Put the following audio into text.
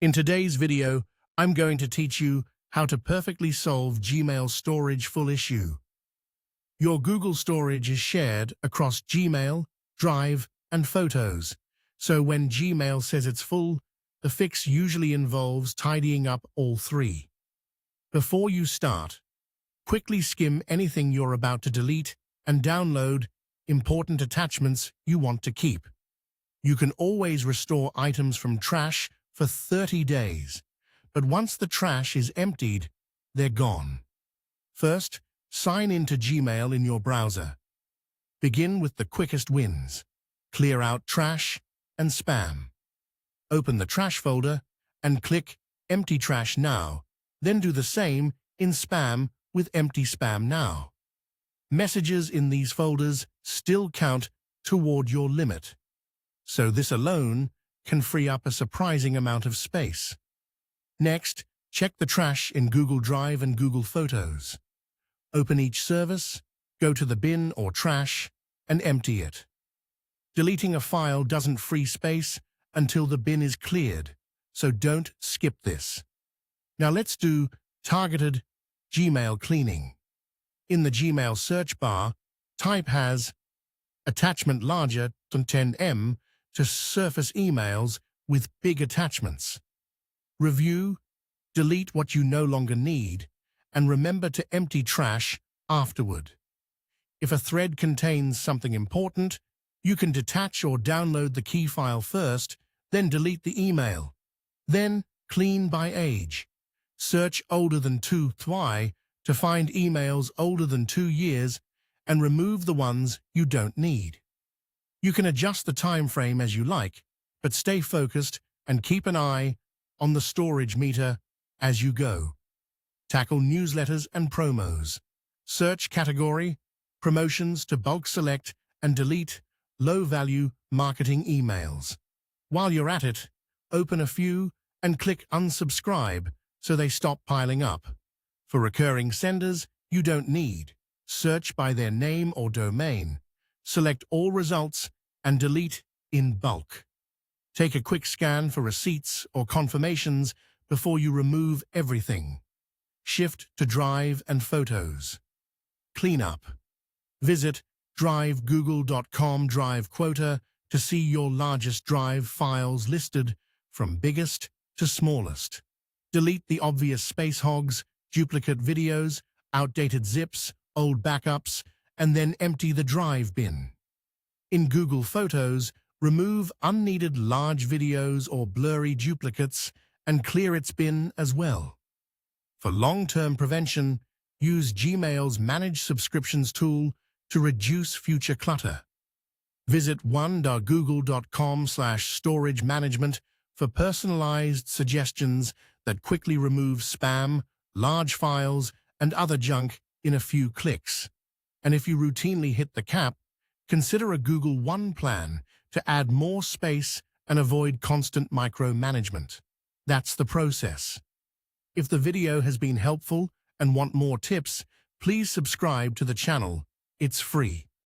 In today's video, I'm going to teach you how to perfectly solve Gmail storage full issue. Your Google storage is shared across Gmail, Drive, and Photos. So when Gmail says it's full, the fix usually involves tidying up all three. Before you start, quickly skim anything you're about to delete and download important attachments you want to keep. You can always restore items from trash for 30 days, but once the trash is emptied, they're gone. First, sign into Gmail in your browser. Begin with the quickest wins. Clear out trash and spam. Open the trash folder and click Empty Trash Now, then do the same in Spam with Empty Spam Now. Messages in these folders still count toward your limit, so this alone can free up a surprising amount of space. Next, check the trash in Google Drive and Google Photos. Open each service, go to the bin or trash, and empty it. Deleting a file doesn't free space until the bin is cleared, so don't skip this. Now let's do targeted Gmail cleaning. In the Gmail search bar, type has attachment larger than 10 MB to surface emails with big attachments. Review, delete what you no longer need, and remember to empty trash afterward. If a thread contains something important, you can detach or download the key file first, then delete the email. Then clean by age. Search older than 2 TWI to find emails older than 2 years and remove the ones you don't need. You can adjust the time frame as you like, but stay focused and keep an eye on the storage meter as you go. Tackle newsletters and promos. Search category, promotions to bulk select and delete low-value marketing emails. While you're at it, open a few and click unsubscribe so they stop piling up. For recurring senders you don't need, search by their name or domain. Select all results and delete in bulk. Take a quick scan for receipts or confirmations before you remove everything. Shift to Drive and Photos. Cleanup. Visit drivegoogle.com Drive Quota to see your largest Drive files listed from biggest to smallest. Delete the obvious space hogs, duplicate videos, outdated zips, old backups, and then empty the Drive bin. In Google Photos, remove unneeded large videos or blurry duplicates and clear its bin as well. For long-term prevention, use Gmail's Manage Subscriptions tool to reduce future clutter. Visit one.google.com/storage management for personalized suggestions that quickly remove spam, large files, and other junk in a few clicks. And if you routinely hit the cap, consider a Google One plan to add more space and avoid constant micromanagement. That's the process. If the video has been helpful and want more tips, please subscribe to the channel. It's free.